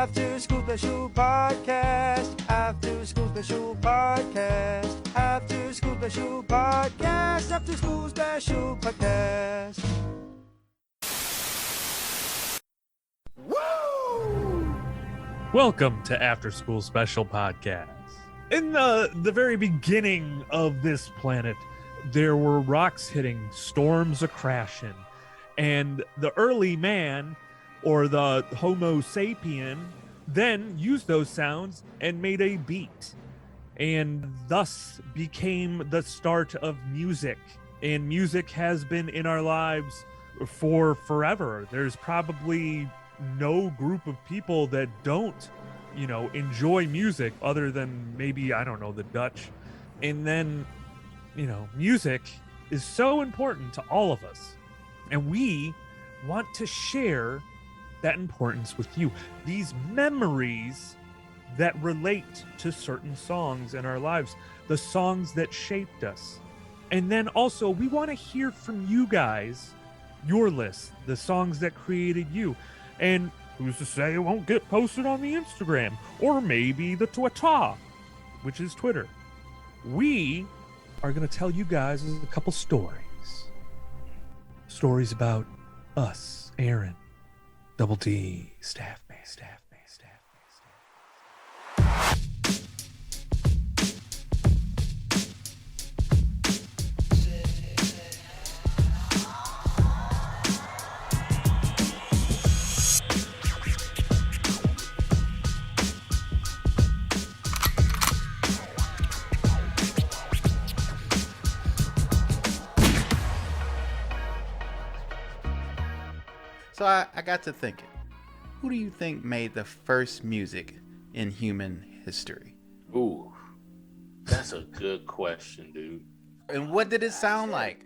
After School Special Podcast. After School Special Podcast. After School Special Podcast. After School Special Podcast. Woo! Welcome to After School Special Podcast. In the very beginning of this planet, there were rocks hitting, storms a-crashing, and the early man, or the Homo sapien, then used those sounds and made a beat, and thus became the start of music. And music has been in our lives for forever. There's probably no group of people that don't, enjoy music other than maybe, I don't know, the Dutch. And then, music is so important to all of us. And we want to share that importance with you. These memories that relate to certain songs in our lives, the songs that shaped us. And then also, we want to hear from you guys, your list, the songs that created you. And who's to say it won't get posted on the Instagram or maybe the Twitter, which is Twitter. We are going to tell you guys a couple stories. Stories about us, Aaron, Double D, Staff Man. So I got to thinking, who do you think made the first music in human history? Ooh, that's a good question, dude. And what did it sound like?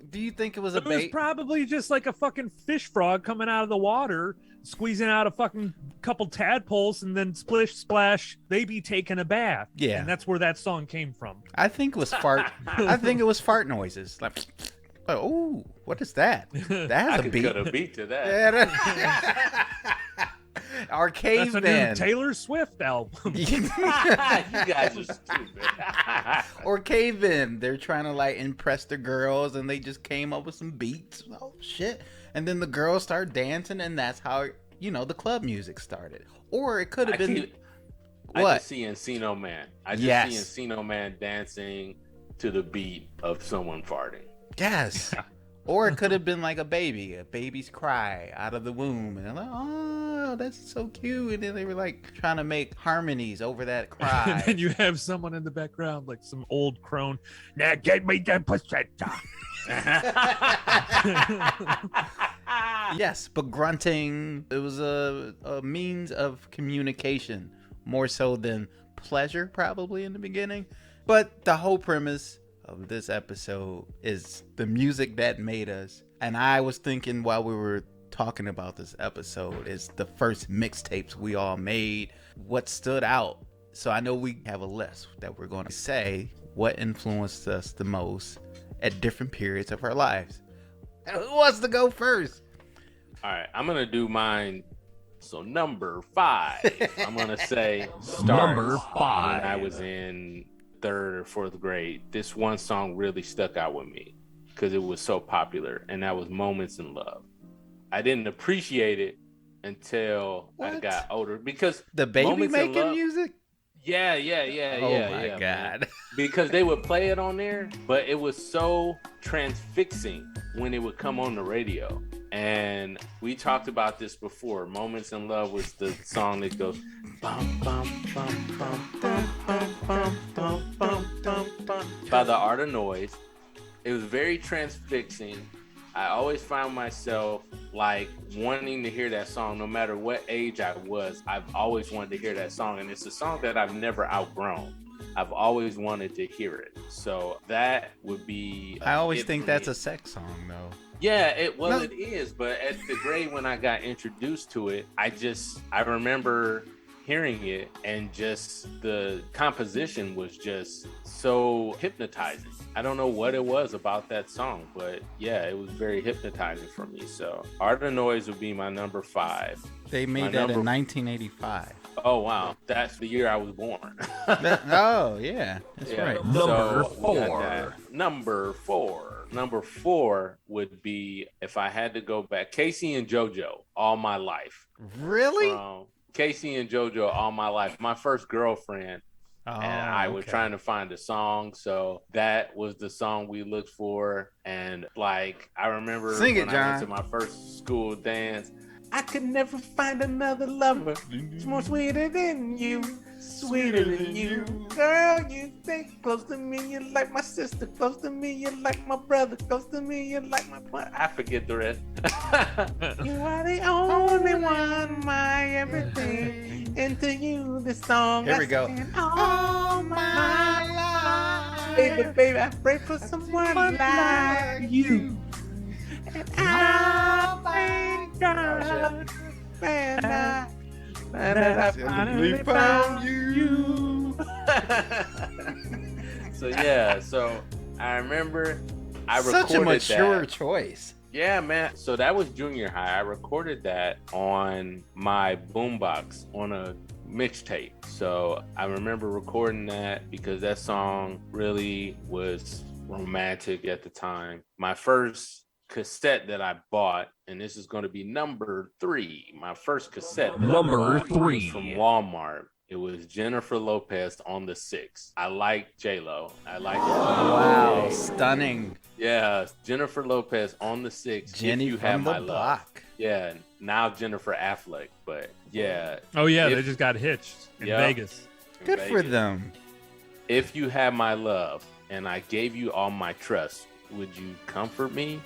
Do you think it was a It was bait? probably just like a fucking fish frog coming out of the water, squeezing out a fucking couple tadpoles, and then splish splash, they be taking a bath. Yeah. And that's where that song came from. I think it was fart. I think it was fart noises. Like, oh, what is that? That has I a beat. could cut a beat to that. Our That's a new cavemen. Taylor Swift album. You guys are stupid. Or cavemen. They're trying to like impress the girls, and they just came up with some beats. Oh shit! And then the girls start dancing, and that's how the club music started. Or it could have been. I What? just see Encino Man. I just Yes. see Encino Man dancing to the beat of someone farting. Yes. Or it could have been like a baby's cry out of the womb. And they're like, oh, that's so cute. And then they were like trying to make harmonies over that And cry. then you have someone in the background, like some old crone. Now get me that placenta. Yes, but grunting, it was a means of communication more so than pleasure probably in the beginning. But the whole premise of this episode is the music that made us. And I was thinking while we were talking about this episode is the first mixtapes we all made, what stood out. So I know we have a list that we're going to say what influenced us the most at different periods of our lives. And who wants to go first? All right, I'm gonna do mine. So number 5, I'm gonna say number 5. When I was in 3rd or 4th grade, this one song really stuck out with me because it was so popular, and that was "Moments in Love." I didn't appreciate it until I What? got older because The baby Moments in making Love- music? Yeah, Oh my man. God. Because they would play it on there, but it was so transfixing when it would come on the radio. And we talked about this before. "Moments in Love" was the song that goes bum bum bum bum bum bum bum bum bum bum bum by the Art of Noise. It was very transfixing. I always found myself like wanting to hear that song no matter what age I was. I've always wanted to hear that song, and it's a song that I've never outgrown. I've always wanted to hear it. So that would be I always it think for that's me. a sex song though. Yeah, it No. is, but at the grade when I got introduced to it, I remember hearing it, and just the composition was just so hypnotizing. I don't know what it was about that song, but yeah, it was very hypnotizing for me. So Art of Noise would be my number 5. They made that in 1985. Oh wow, that's the year I was born. Oh yeah, that's right. Number So, four. Number four would be, if I had to go back, Casey and JoJo, All My Life. Really? Casey and JoJo, All My Life. My first girlfriend. And I was trying to find a song, so that was the song we looked for. And like, I remember Sing it, when I John. went to my first school dance, I could never find another lover. It's more sweeter than you, sweeter than you. Girl, you think close to me, you're like my sister. Close to me, you're like my brother. Close to me, you're like my brother. I forget the rest. You are the only one, my everything. Into you, the song. Here we go. All my life. Baby, I pray for someone like you. And I thank God, man, I finally found you. So I remember I recorded Such a mature that. choice. Yeah, man. So that was junior high. I recorded that on my boombox on a mixtape. So I remember recording that because that song really was romantic at the time. My first cassette that I bought, and this is going to be number 3. My first cassette Number 3 was from Walmart. It was Jennifer Lopez on the 6. I like J-Lo. I like Wow, stunning. Yeah, Jennifer Lopez on the 6. Jenny If You from Have the My Love. block. Yeah, now Jennifer Affleck, but yeah. Oh yeah, If- they just got hitched in Yeah. Vegas. Good for Vegas. them. If you had my love and I gave you all my trust, would you comfort me?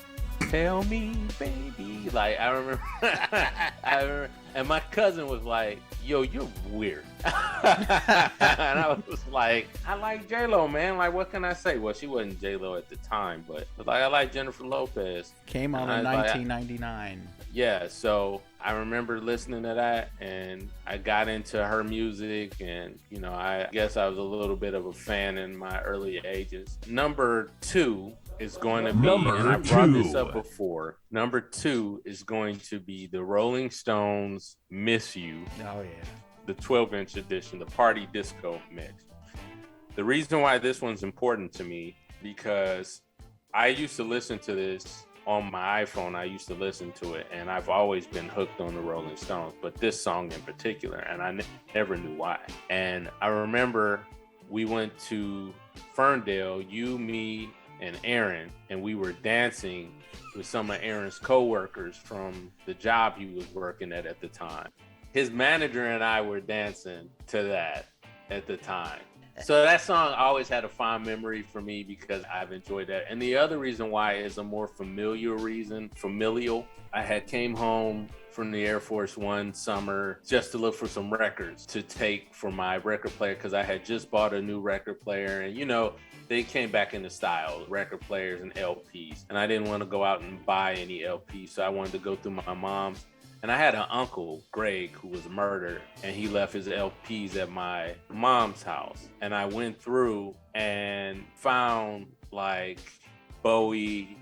Tell me, baby. Like, I remember, and my cousin was like, yo, you're weird. And I was like, I like J-Lo, man. Like, what can I say? Well, she wasn't J-Lo at the time, but like, I like Jennifer Lopez. Came out And in I was like, 1999. Yeah, so I remember listening to that, and I got into her music, and you know, I guess I was a little bit of a fan in my early ages. Number 2 is going to be, and I brought this up before. Number 2 is going to be the Rolling Stones' "Miss You," Oh yeah. the 12-inch edition, the party disco mix. The reason why this one's important to me, because I used to listen to this on my iPhone. I used to listen to it, and I've always been hooked on the Rolling Stones, but this song in particular, and I never knew why. And I remember we went to Ferndale, you, me, and Aaron, and we were dancing with some of Aaron's co-workers from the job he was working at the time. His manager and I were dancing to that at the time. So that song always had a fond memory for me because I've enjoyed that. And the other reason why is a more familial. I had came home from the Air Force one summer just to look for some records to take for my record player because I had just bought a new record player, and you know, they came back into style, record players and LPs. And I didn't want to go out and buy any LPs, so I wanted to go through my mom's. And I had an uncle, Greg, who was murdered, and he left his LPs at my mom's house. And I went through and found like Bowie,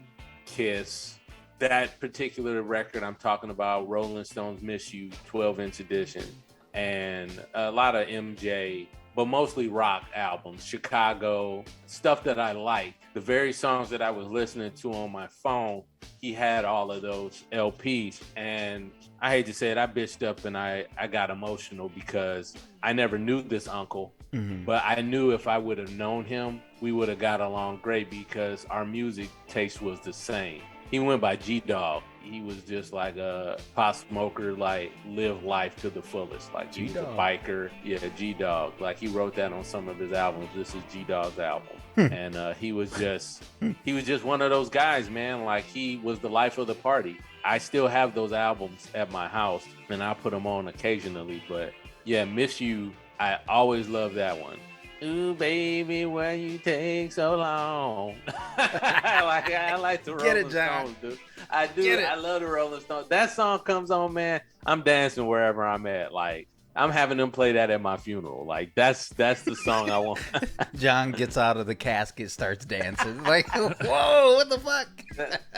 Kiss, that particular record I'm talking about, Rolling Stones' "Miss You" 12-inch edition, and a lot of MJ, but mostly rock albums, Chicago, stuff that I liked. The very songs that I was listening to on my phone, he had all of those LPs. And I hate to say it, I bitched up and I got emotional because I never knew this uncle. Mm-hmm. But I knew if I would have known him, we would have got along great because our music taste was the same. He went by G-Dog. He was just like a pot smoker, like live life to the fullest. Like he was a biker. Yeah, G-Dog. Like he wrote that on some of his albums. This is G-Dog's album. And he was just one of those guys, man. Like he was the life of the party. I still have those albums at my house and I put them on occasionally. But yeah, "Miss You," I always love that one. Ooh, baby, why you take so long? I like the Rolling Stones, dude. I do. I love the Rolling Stones. That song comes on, man. I'm dancing wherever I'm at. Like I'm having them play that at my funeral. Like that's the song I want. John gets out of the casket, starts dancing. Like, whoa, what the fuck?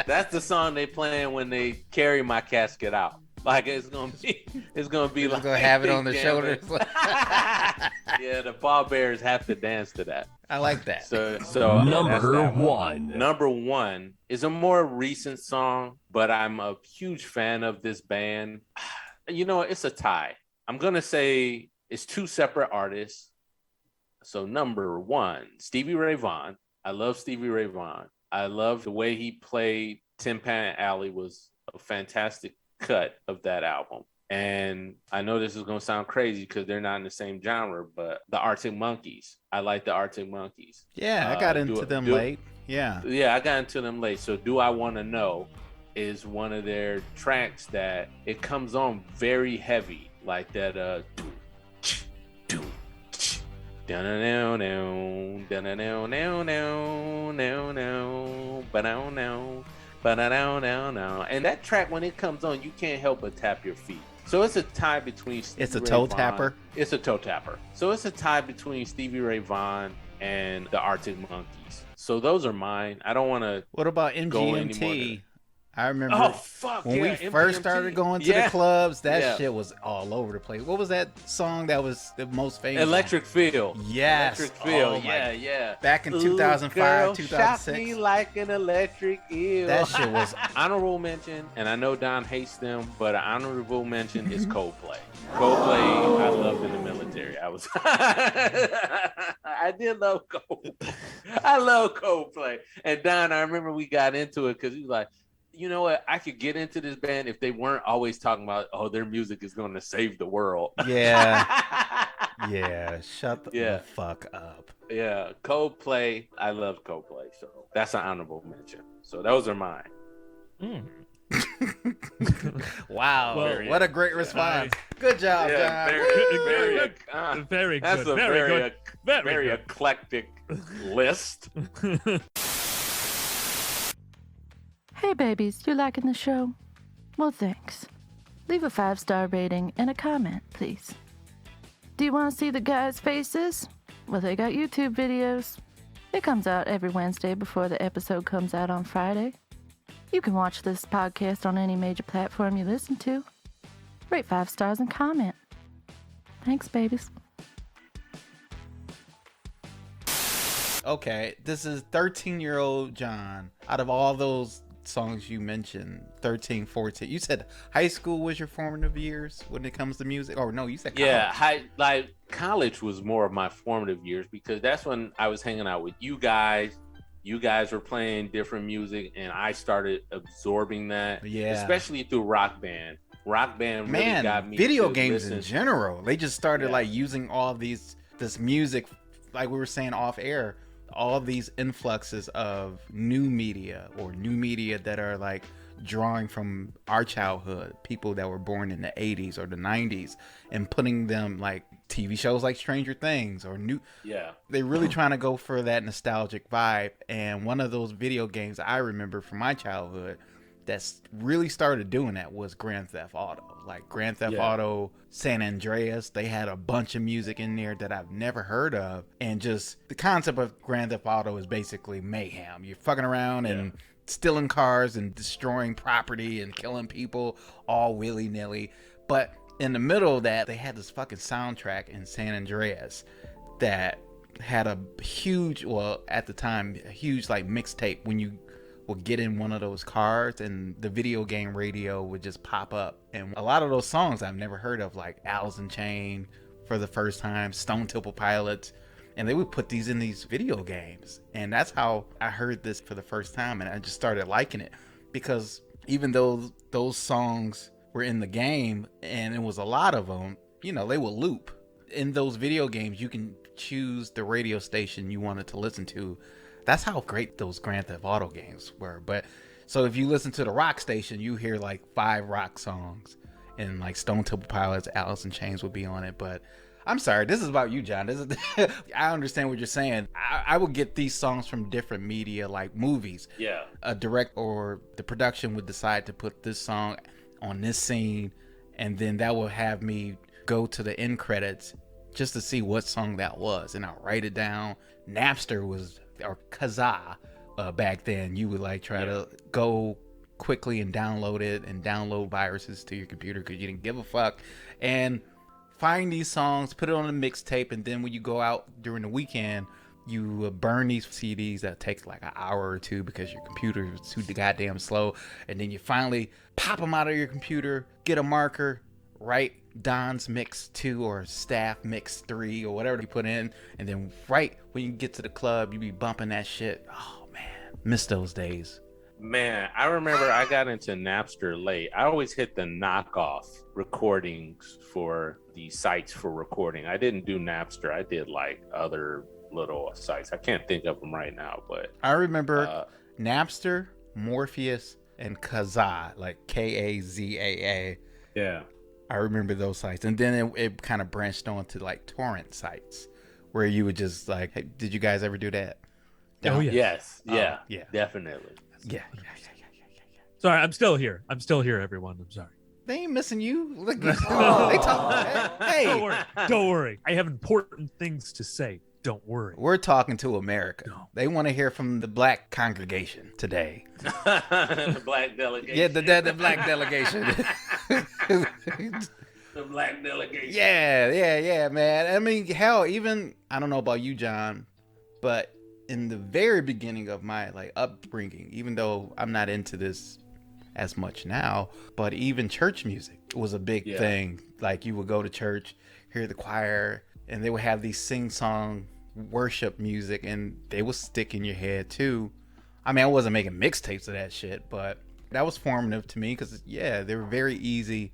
That's the song they playing when they carry my casket out. Like it's gonna be We're like gonna have it on the jamming. shoulders. Yeah, the pallbearers have to dance to that. I like that. So Number one. Number one is a more recent song, but I'm a huge fan of this band. You know, it's a tie. I'm gonna say it's two separate artists. So number one, Stevie Ray Vaughan. I love Stevie Ray Vaughan. I love the way he played Tin Pan Alley was a fantastic cut of that album. And I know this is going to sound crazy because they're not in the same genre, but the Arctic Monkeys. I like the Arctic Monkeys. Yeah, I got into them late. Yeah. Yeah, I got into them late. So Do I Want to Know is one of their tracks that it comes on very heavy, like that and that track, when it comes on, you can't help but tap your feet. So it's a tie between Stevie It's a Ray toe Vaughan. tapper. It's a toe tapper. So it's a tie between Stevie Ray Vaughan and the Arctic Monkeys. So those are mine. I don't want to. What about Go anymore MGMT? I remember when we first started going to the clubs, that shit was all over the place. What was that song that was the most famous? Electric Feel. Yes. Electric Feel. Oh, yeah. Back in 2005, girl, 2006. Shock me like an electric eel. That shit was honorable mention, and I know Don hates them, but an honorable mention is Coldplay. Coldplay, I loved in the military. I did love Coldplay. I love Coldplay. And Don, I remember we got into it because he was like, you know what? I could get into this band if they weren't always talking about, oh, their music is going to save the world. Yeah. Yeah. Shut the fuck up. Yeah. Coldplay. I love Coldplay. So that's an honorable mention. So those are mine. Wow. Well, what a great response. Good job, John. Very good. That's a Very very good. eclectic list. Hey babies, you liking the show? Well, thanks. Leave a 5-star rating and a comment, please. Do you want to see the guys' faces? Well, they got YouTube videos. It comes out every Wednesday before the episode comes out on Friday. You can watch this podcast on any major platform you listen to. Rate 5 stars and comment. Thanks, babies. Okay, this is 13-year-old John. Out of all those songs you mentioned, 13, 14, you said high school was your formative years when it comes to music? Or no, you said college. Yeah, college was more of my formative years because that's when I was hanging out with you guys. You guys were playing different music and I started absorbing that. Yeah. Especially through Rock Band. Rock Band really got me. Video to games listen. in general. They just started like using all this music, like we were saying off air, all of these influxes of new media that are like drawing from our childhood, people that were born in the 80s or the 90s, and putting them like TV shows like Stranger Things or they're really trying to go for that nostalgic vibe. And one of those video games I remember from my childhood that's really started doing that was Grand Theft Auto. Like Grand Theft Auto, San Andreas, they had a bunch of music in there that I've never heard of. And just the concept of Grand Theft Auto is basically mayhem. You're fucking around and stealing cars and destroying property and killing people all willy-nilly. But in the middle of that, they had this fucking soundtrack in San Andreas that had a huge, at the time, a huge like mixtape when you would get in one of those cars and the video game radio would just pop up. And a lot of those songs I've never heard of, like Alice in Chains for the first time, Stone Temple Pilots, and they would put these in these video games. And that's how I heard this for the first time, and I just started liking it because even though those songs were in the game and it was a lot of them, you know, they would loop. In those video games, you can choose the radio station you wanted to listen to. That's how great those Grand Theft Auto games were. But so if you listen to the rock station, you hear like 5 rock songs, and like Stone Temple Pilots, Alice in Chains would be on it. But I'm sorry, this is about you, John. I understand what you're saying. I would get these songs from different media, like movies. Yeah. A direct or the production would decide to put this song on this scene, and then that will have me go to the end credits just to see what song that was, and I'll write it down. Napster was, or Kazaa back then. You would like try to go quickly and download it and download viruses to your computer because you didn't give a fuck. And find these songs, put it on a mixtape, and then when you go out during the weekend, you burn these CDs that takes like an hour or two because your computer is too goddamn slow. And then you finally pop them out of your computer, get a marker, write Don's Mix 2 or Staff Mix 3 or whatever you put in. And then right when you get to the club, you be bumping that shit. Oh, man. Miss those days. Man, I remember I got into Napster late. I always hit the knockoff recordings for the sites for recording. I didn't do Napster. I did like other little sites. I can't think of them right now, but I remember Napster, Morpheus, and Kazaa, like Kazaa. yeah. I remember those sites. And then it kind of branched on to like torrent sites where you would just like, hey, did you guys ever do that? Oh, yeah. Yes. Yeah. yeah. Definitely. Yeah. Sorry, I'm still here. I'm still here, everyone. I'm sorry. They ain't missing you. Look, they talk. Hey, Don't worry. Don't worry. I have important things to say. Don't worry. we're talking to America. No. They want to hear from the black congregation today. The black delegation. Yeah, the black delegation. The black delegation. Yeah, man. I mean, hell, even I don't know about you, John, but in the very beginning of my like upbringing, even though I'm not into this as much now, but even church music was a big thing. Like you would go to church, hear the choir, and they would have these sing-song worship music, and they would stick in your head too. I mean, I wasn't making mixtapes of that shit, but that was formative to me because they were very easy.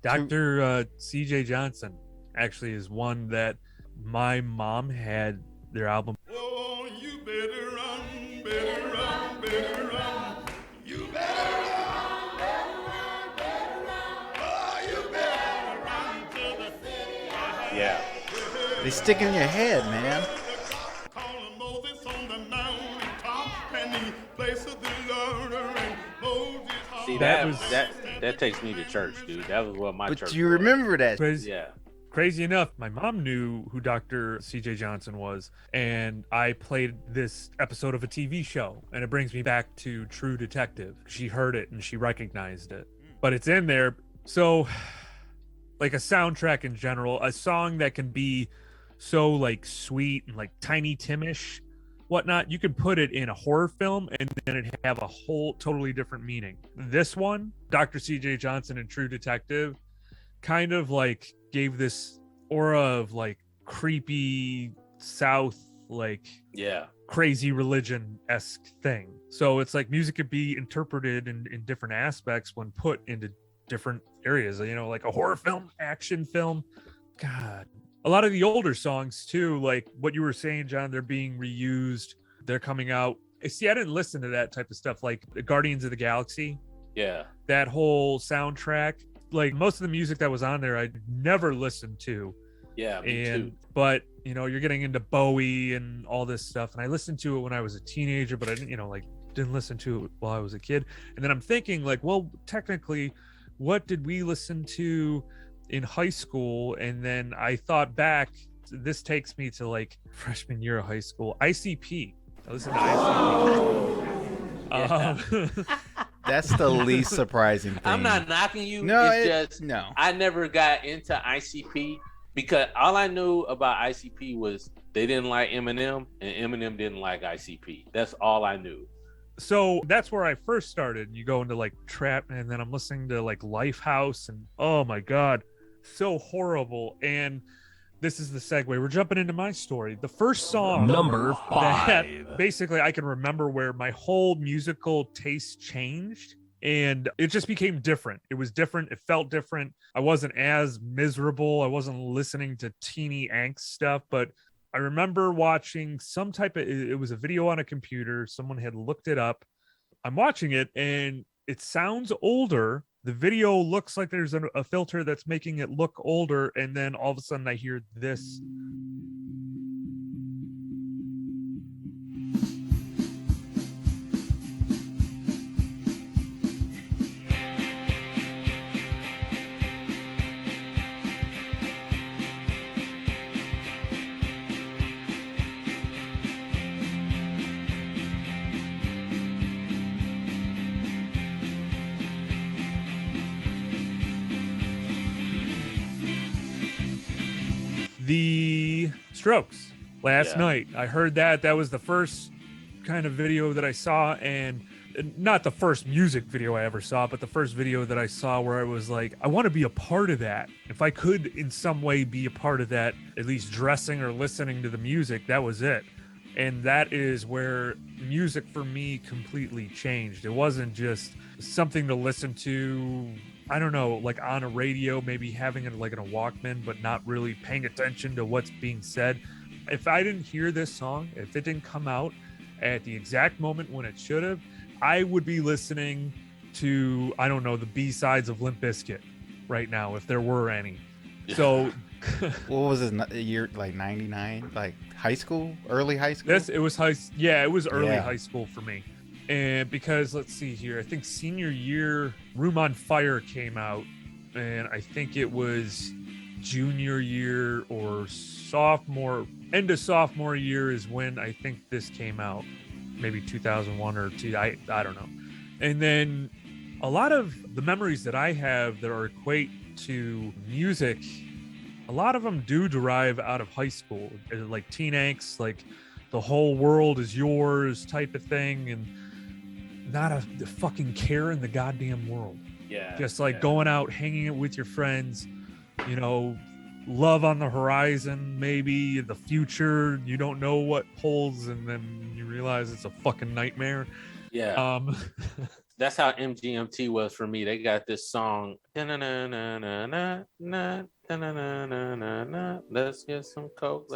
Dr. C.J. Johnson actually is one that my mom had their album. Oh, you better run, better run, better run. You better run, better run, better run. Oh, you better run to the city. Yeah. They stick in your head, man. Calling Moses on the mountaintop, and he places the Lord and Moses. See, that takes me to church, dude. That was what my church But you was. remember that. Crazy, Yeah. crazy enough, my mom knew who Dr. C.J. Johnson was, and I played this episode of a TV show, and it brings me back to True Detective. She heard it and she recognized it, but it's in there. So, like a soundtrack in general, a song that can be so like sweet and like Tiny Timish, whatnot, you could put it in a horror film and then it'd have a whole totally different meaning. This one, Dr. C.J. Johnson and True Detective, kind of like gave this aura of like creepy South, like crazy religion-esque thing. So it's like music could be interpreted in different aspects when put into different areas, you know, like a horror film, action film. God, a lot of the older songs too, like what you were saying, John, they're being reused, they're coming out. See, I didn't listen to that type of stuff, like Guardians of the Galaxy. Yeah. That whole soundtrack, like most of the music that was on there, I never listened to. Yeah, me too. But you know, you're getting into Bowie and all this stuff, and I listened to it when I was a teenager, but I didn't, you know, like didn't listen to it while I was a kid. And then I'm thinking, like, well, technically, what did we listen to in high school? And then I thought back. This takes me to like freshman year of high school. ICP. I listened to ICP. That's the least surprising thing. I'm not knocking you. No, it's just no. I never got into ICP because all I knew about ICP was they didn't like Eminem and Eminem didn't like ICP. That's all I knew. So that's where I first started. You go into like trap, and then I'm listening to like Lifehouse, and oh my god, so horrible. And this is the segue. We're jumping into my story. The first song, Number 5. that basically I can remember where my whole musical taste changed, and it just became different. It was different. It felt different. I wasn't as miserable. I wasn't listening to teeny angst stuff, but I remember watching some type of, it was a video on a computer. Someone had looked it up. I'm watching it and it sounds older. The video looks like there's a filter that's making it look older. And then all of a sudden I hear this. The Strokes last night. I heard that. That was the first kind of video that I saw, and not the first music video I ever saw, but the first video that I saw where I was like, I want to be a part of that. If I could in some way be a part of that, at least dressing or listening to the music, that was it. And that is where music for me completely changed. It wasn't just something to listen to, I don't know, like on a radio, maybe having it like in a Walkman, but not really paying attention to what's being said. If I didn't hear this song, if it didn't come out at the exact moment when it should have, I would be listening to, I don't know, the B-sides of Limp Bizkit right now, if there were any. So what was it, year like 99, like high school, early high school? It was early high school for me. And because, let's see here, I think senior year Room on Fire came out, and I think it was junior year or end of sophomore year is when I think this came out, maybe 2001 or 2, I don't know. And then a lot of the memories that I have that are equate to music, a lot of them do derive out of high school, like teen angst, like the whole world is yours type of thing, and not a fucking care in the goddamn world. Yeah. Just like going out, hanging out with your friends, you know, love on the horizon, maybe the future, you don't know what holds, and then you realize it's a fucking nightmare. Yeah. That's how MGMT was for me. They got this song, let's get some coke.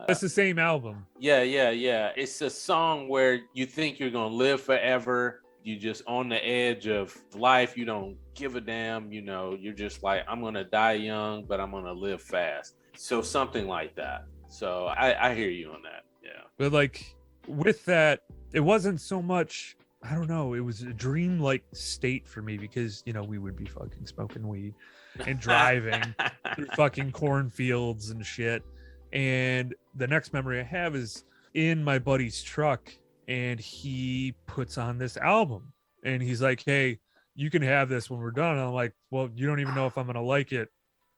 That's the same album. Yeah. It's a song where you think you're gonna live forever. You just on the edge of life. You don't give a damn. You know, you're just like, I'm gonna die young, but I'm gonna live fast. So something like that. So I hear you on that. Yeah. But like with that, it wasn't so much, I don't know, it was a dream-like state for me because, you know, we would be fucking smoking weed and driving through fucking cornfields and shit. And the next memory I have is in my buddy's truck, and he puts on this album, and he's like, hey, you can have this when we're done. And I'm like, well, you don't even know if I'm going to like it.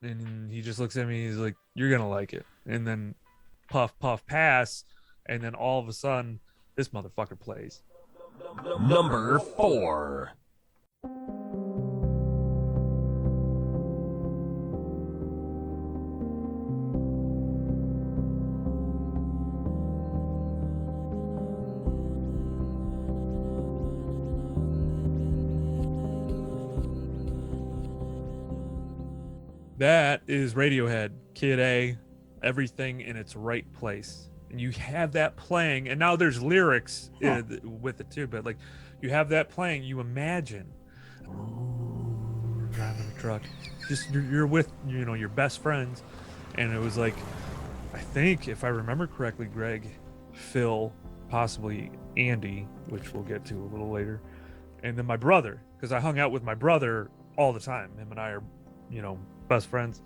And he just looks at me, he's like, you're going to like it. And then puff, puff, pass. And then all of a sudden, this motherfucker plays. Number 4. That is Radiohead, Kid A, everything in its right place. And you have that playing, and now there's lyrics with it too, but like you have that playing, you imagine driving a truck, just you're with, you know, your best friends, and it was like, I think if I remember correctly, Greg, Phil, possibly Andy, which we'll get to a little later, and then my brother, because I hung out with my brother all the time. Him and I are, you know, best friends,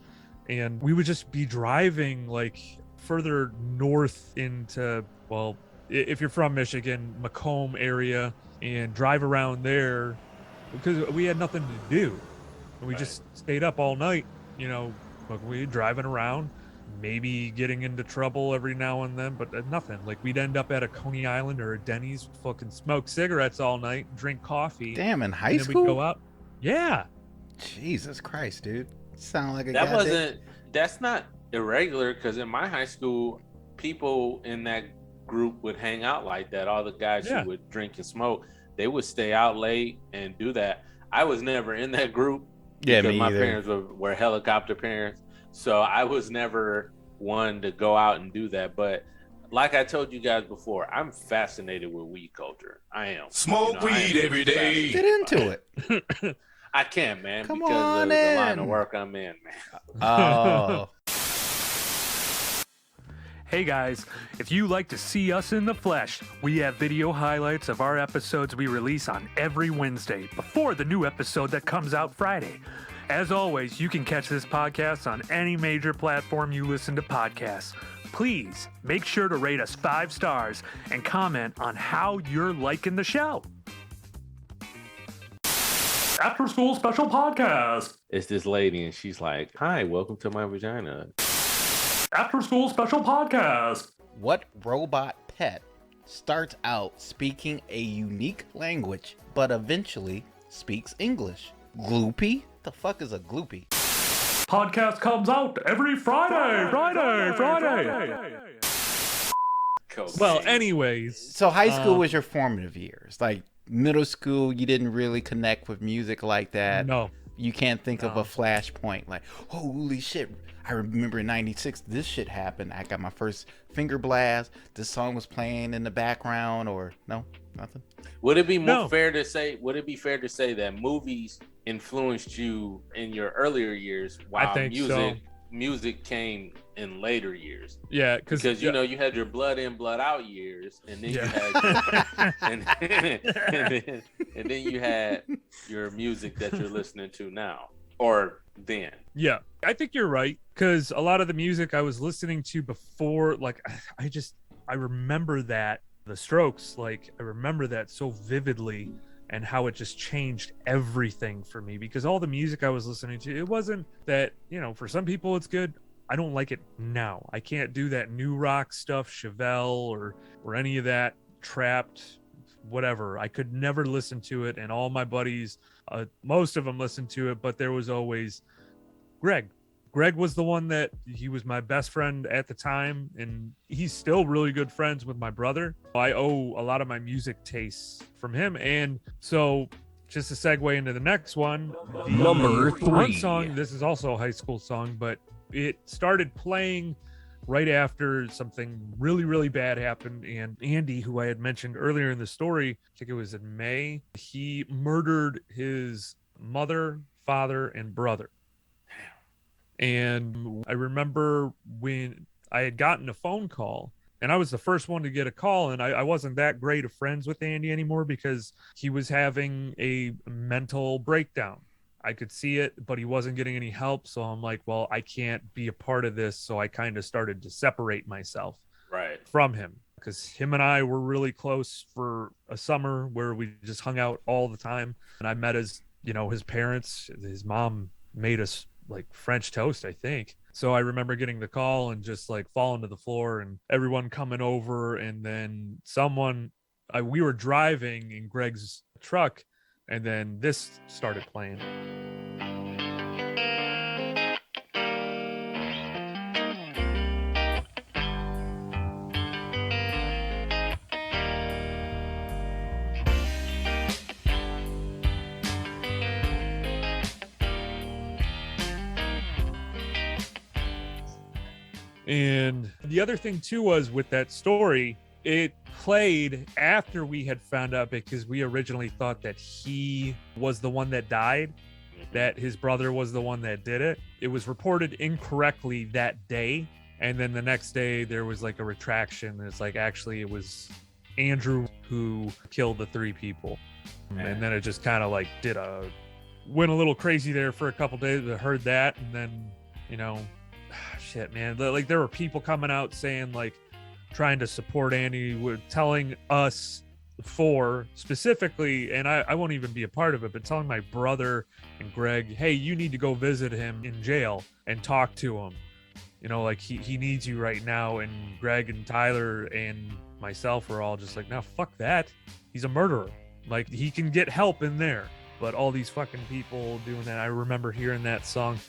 and we would just be driving like further north into, well, if you're from Michigan, Macomb area, and drive around there because we had nothing to do, and we just stayed up all night, you know, like we driving around, maybe getting into trouble every now and then, but nothing. Like we'd end up at a Coney Island or a Denny's, fucking smoke cigarettes all night, drink coffee. Damn, in high and then school? We'd go out. Yeah. Jesus Christ, dude. Sound like a That's not irregular, because in my high school, people in that group would hang out like that. All the guys who would drink and smoke, they would stay out late and do that. I was never in that group because my parents were helicopter parents, so I was never one to go out and do that. But like I told you guys before, I'm fascinated with weed culture. I am. Smoke weed every day. Get into it. I can't, man, Come because on of the in. line of work I'm in, man. Oh. Hey guys, if you like to see us in the flesh, we have video highlights of our episodes we release on every Wednesday before the new episode that comes out Friday. As always, you can catch this podcast on any major platform you listen to podcasts. Please make sure to rate us 5 stars and comment on how you're liking the show. After School Special Podcast. It's this lady, and she's like, "Hi, welcome to my vagina." After School Special Podcast. What robot pet starts out speaking a unique language, but eventually speaks English? Gloopy? The fuck is a gloopy? Podcast comes out every Friday. Cool. Well, anyways, So high school was your formative years. Like middle school, you didn't really connect with music like that. no. You can't think of a flashpoint like, holy shit, I remember in 96 this shit happened. I got my first finger blast. This song was playing in the background, or no, nothing. Would it be more No. fair to say? Would it be fair to say that movies influenced you in your earlier years, while think music came in later years? Yeah, Because you know you had your blood in, blood out years, and then you had and then you had your music that you're listening to now, or then. Yeah, I think you're right, because a lot of the music I was listening to before, like, I remember that, the Strokes, like, I remember that so vividly, and how it just changed everything for me, because all the music I was listening to, it wasn't that, you know, for some people it's good. I don't like it now. I can't do that new rock stuff, Chevelle or any of that, Trapped, whatever. I could never listen to it, and all my buddies, most of them listened to it, but there was always Greg. Greg was the one that, he was my best friend at the time, and he's still really good friends with my brother. I owe a lot of my music tastes from him. And so, just to segue into the next one, Number one 3. song, this is also a high school song, but it started playing right after something really, really bad happened. And Andy, who I had mentioned earlier in the story, I think it was in May, he murdered his mother, father, and brother. And I remember when I had gotten a phone call, and I was the first one to get a call, and I wasn't that great of friends with Andy anymore, because he was having a mental breakdown. I could see it, but he wasn't getting any help. So I'm like, well, I can't be a part of this. So I kind of started to separate myself Right. from him, because him and I were really close for a summer where we just hung out all the time. And I met his parents. His mom made us like French toast, I think. So I remember getting the call and just like falling to the floor, and everyone coming over. And then we were driving in Greg's truck, and then this started playing. And the other thing too was, with that story, it played after we had found out, because we originally thought that he was the one that died, that his brother was the one that did it. It was reported incorrectly that day, and then the next day there was like a retraction. It's like, actually it was Andrew who killed the 3 people. And then it just kind of like went a little crazy there for a couple days. I heard that, and then, shit, man, like there were people coming out saying, like, trying to support Andy, telling us 4 specifically, and I won't even be a part of it, but telling my brother and Greg, hey, you need to go visit him in jail and talk to him. Like he needs you right now. And Greg and Tyler and myself were all just like, no, fuck that. He's a murderer. Like, he can get help in there. But all these fucking people doing that. I remember hearing that song.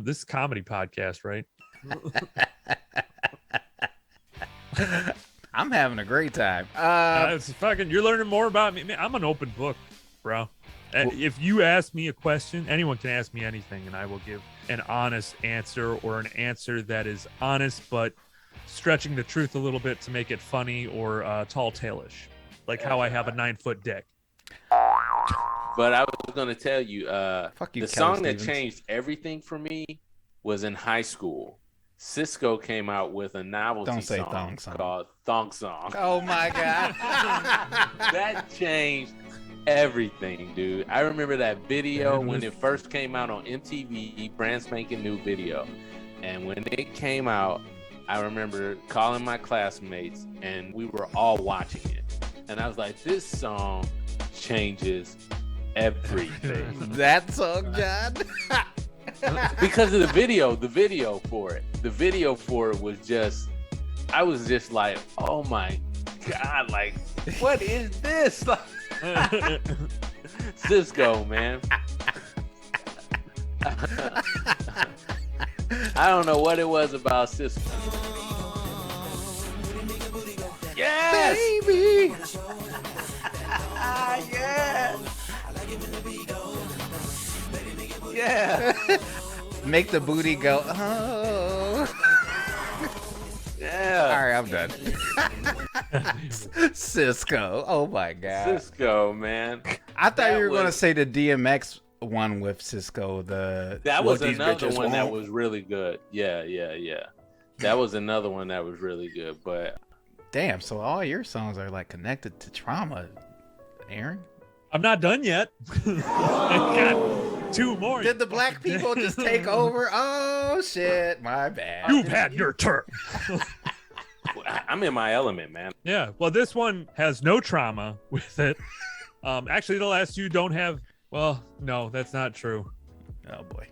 This is a comedy podcast, right? I'm having a great time. It's fucking, you're learning more about me. Man, I'm an open book, bro. If you ask me a question, anyone can ask me anything, and I will give an honest answer, or an answer that is honest but stretching the truth a little bit to make it funny or tall tailish, like how I have a 9-foot dick. But I was going to tell you, Fuck you, the Kelly song that Stevens. changed everything for me was in high school. Cisco came out with a novelty Don't say song, thong song. called Thong Song. Oh my god. That changed everything, dude. I remember that video when it first came out on MTV, brand spanking new video. And when it came out, I remember calling my classmates, and we were all watching it. And I was like, this song changes everything. That song, John. because of the video for it was just, I was just like, oh my God, like, what is this? Cisco, man. I don't know what it was about Cisco. Yes! Baby! Yeah! Yeah! Make the booty go, oh. Yeah. All right, I'm done. Cisco. Oh my God. Cisco, man. I thought That you were going to was- say the DMX one with Cisco. That What was These another Bitches one that Want. was really good. Yeah. That was another one that was really good. But Damn, so all your songs are like connected to trauma, Aaron? I'm not done yet. I got 2 more. Did the black people just take over? Oh shit, my bad. You've had your turn. I'm in my element, man. Yeah. Well, this one has no trauma with it. Actually, the last 2 don't have. Well, no, that's not true. Oh boy.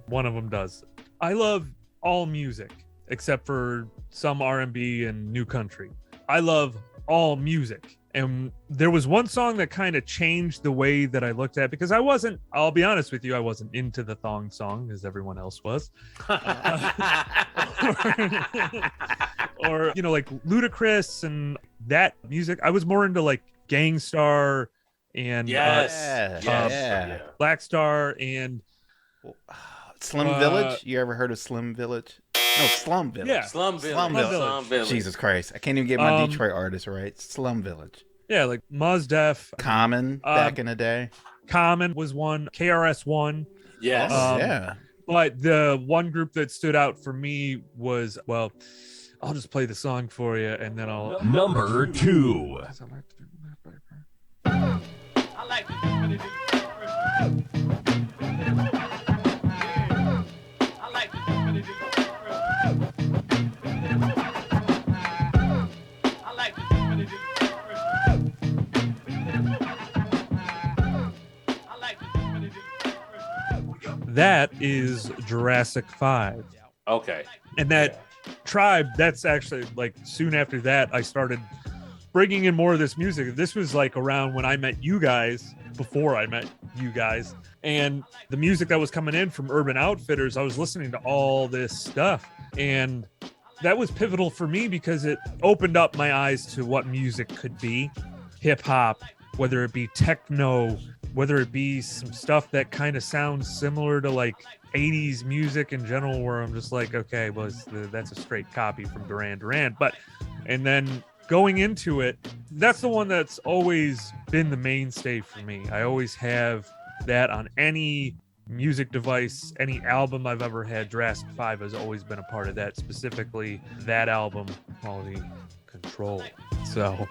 One of them does. I love all music except for some R&B and new country. I love all music. And there was one song that kind of changed the way that I looked at it, because I'll be honest with you, I wasn't into the thong song as everyone else was. Or, you know, like Ludacris and that music. I was more into like Gangstar and Yes. Yeah. Black Star and Slim Village? You ever heard of Slim Village? No, Slum Village. Yeah. Slum Village. Slum Village. Slum Village. Jesus Christ. I can't even get my Detroit artist right. Slum Village. yeah, like Mos Def. Common back in the day. Common was one. KRS-One. Yes. Yeah. But the one group that stood out for me was, well, I'll just play the song for you and then I'll. Number 2. I like to do what it is. I like to do what it is. I like to do what it is. I like to do what it is. That is Jurassic 5. Okay. And that Tribe, that's actually like soon after that, I started bringing in more of this music. This was like around when I met you guys, before I met you guys. And the music that was coming in from Urban Outfitters, I was listening to all this stuff. And that was pivotal for me because it opened up my eyes to what music could be. Hip hop, whether it be techno, whether it be some stuff that kind of sounds similar to like 80s music in general, where I'm just like, okay, well, that's a straight copy from Duran Duran. But, and then going into it, that's the one that's always been the mainstay for me. I always have that on any music device, any album I've ever had. Jurassic 5 has always been a part of that, specifically that album, Quality Control. So,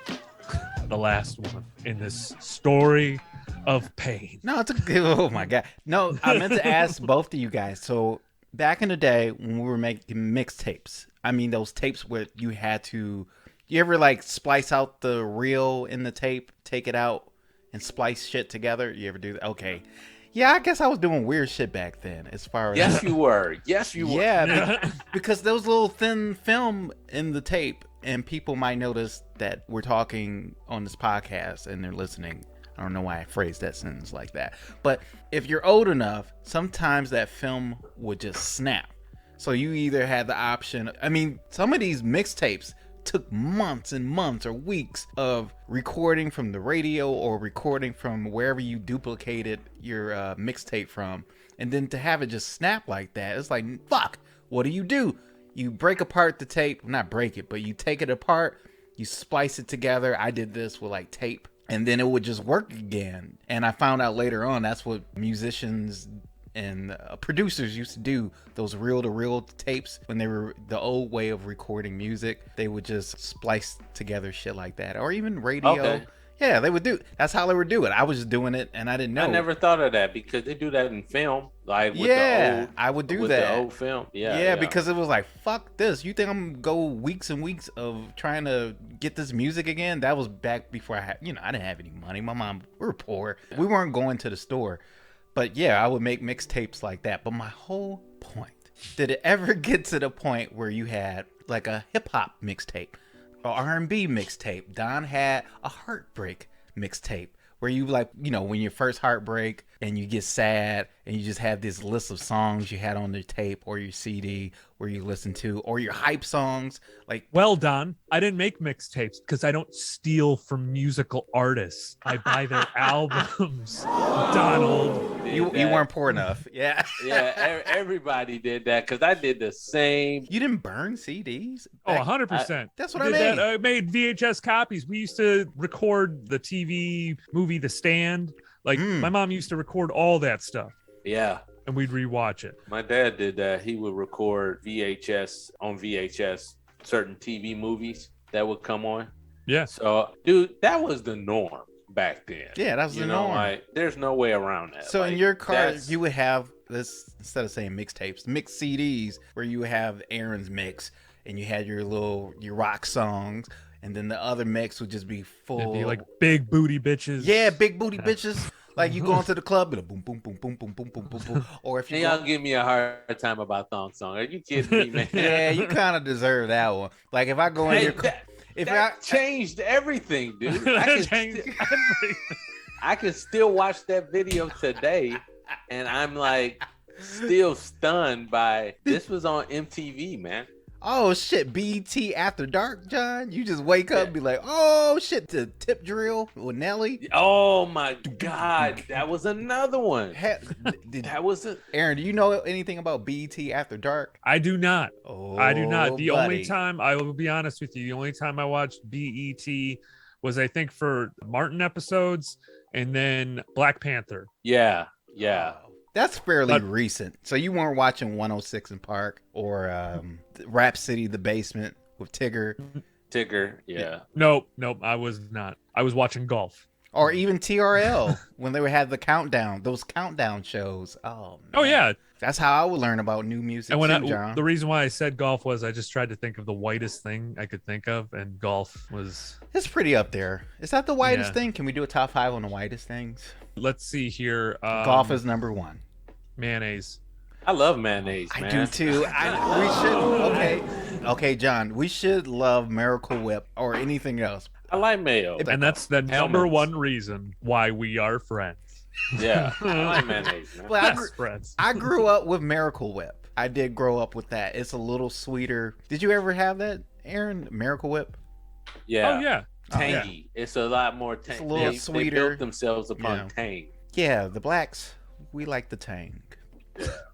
the last one in this story of pain. No, it's a oh my God. No, I meant to ask both of you guys. So back in the day when we were making mixtapes, I mean those tapes where you had to, you ever like splice out the reel in the tape, take it out and splice shit together? You ever do that? Okay. Yeah, I guess I was doing weird shit back then as far as Yes, you were. Yes, you were. Yeah, because there was a little thin film in the tape and people might notice that we're talking on this podcast and they're listening. I don't know why I phrased that sentence like that. But if you're old enough, sometimes that film would just snap. So you either had the option. I mean, some of these mixtapes took months and months or weeks of recording from the radio or recording from wherever you duplicated your mixtape from. And then to have it just snap like that, it's like, fuck, what do? You break apart the tape. Not break it, but you take it apart. You splice it together. I did this with like tape. And then it would just work again. And I found out later on that's what musicians and producers used to do, those reel-to-reel tapes when they were the old way of recording music. They would just splice together shit like that. Or even radio. Okay. Yeah, they would do. That's how they would do it. I was just doing it and I didn't know. I never thought of that because they do that in film, like with Yeah, the old, I would do with that. the old film. Yeah, Yeah, because it was like, fuck this. You think I'm gonna go weeks and weeks of trying to get this music again? That was back before I had, I didn't have any money. My mom, we were poor. We weren't going to the store. But yeah, I would make mixtapes like that. But my whole point, did it ever get to the point where you had like a hip hop mixtape or R&B mixtape? Don had a heartbreak mixtape where you like, you know, when your first heartbreak and you get sad and you just have this list of songs you had on the tape or your CD where you listen to, or your hype songs. Like, Well, Don, I didn't make mixtapes because I don't steal from musical artists. I buy their albums, Donald. you weren't poor enough. Yeah. Yeah, everybody did that because I did the same. You didn't burn CDs? Oh, 100%. That's what I Did made. that. I made VHS copies. We used to record the TV movie The Stand. Like, my mom used to record all that stuff. Yeah. And we'd rewatch it. My dad did that. He would record VHS certain TV movies that would come on. Yeah. So, dude, that was the norm back then. Yeah, that was the norm. Like, there's no way around that. So like, in your car, that's- you would have this, instead of saying mixtapes, mixed CDs, where you would have Aaron's mix, and you had your rock songs, and then the other mix would just be full. It'd be like big booty bitches. Yeah, big booty bitches. Like you go into the club, and boom, boom, boom, boom, boom, boom, boom, boom, boom. Or if you And y'all give me a hard time about Thong Song. Are you kidding me, man? yeah, you kind of deserve that one. Like if I go in your car, that changed everything, dude. I can still watch that video today, and I'm like still stunned by this was on MTV, man. Oh shit, BET After Dark, John. You just wake up and be like, oh shit, the tip drill with Nelly. Oh my god, that was another one. That was a Aaron, do you know anything about BET After Dark? I do not. Oh, I do not. The buddy. only time, I will be honest with you, the only time I watched BET was I think for Martin episodes and then Black Panther. yeah. That's fairly recent. So you weren't watching 106 in Park or Rap City, The Basement with Tigger, Yeah. Nope, I was not. I was watching golf. or even TRL when they would have the countdown, those countdown shows. Oh, man. Oh yeah. That's how I would learn about new music And when too, John. the reason why I said golf was I just tried to think of the whitest thing I could think of, and golf was. It's pretty up there. Is that the whitest Yeah. thing? Can we do a top 5 on the whitest things? Let's see here. Golf is number 1. Mayonnaise. I love mayonnaise, I man. do too. We should. Okay, John. We should love Miracle Whip or anything else. I like mayo. And that's the number Helmets. one reason why we are friends. Yeah, I like mayonnaise, man. Well, Best friends. I grew up with Miracle Whip. I did grow up with that. It's a little sweeter. Did you ever have that, Aaron? Miracle Whip? Yeah. Oh yeah. Tangy. It's a lot more tangy. It's a little They sweeter. built themselves upon Yeah. tang. Yeah, the blacks, we like the tang.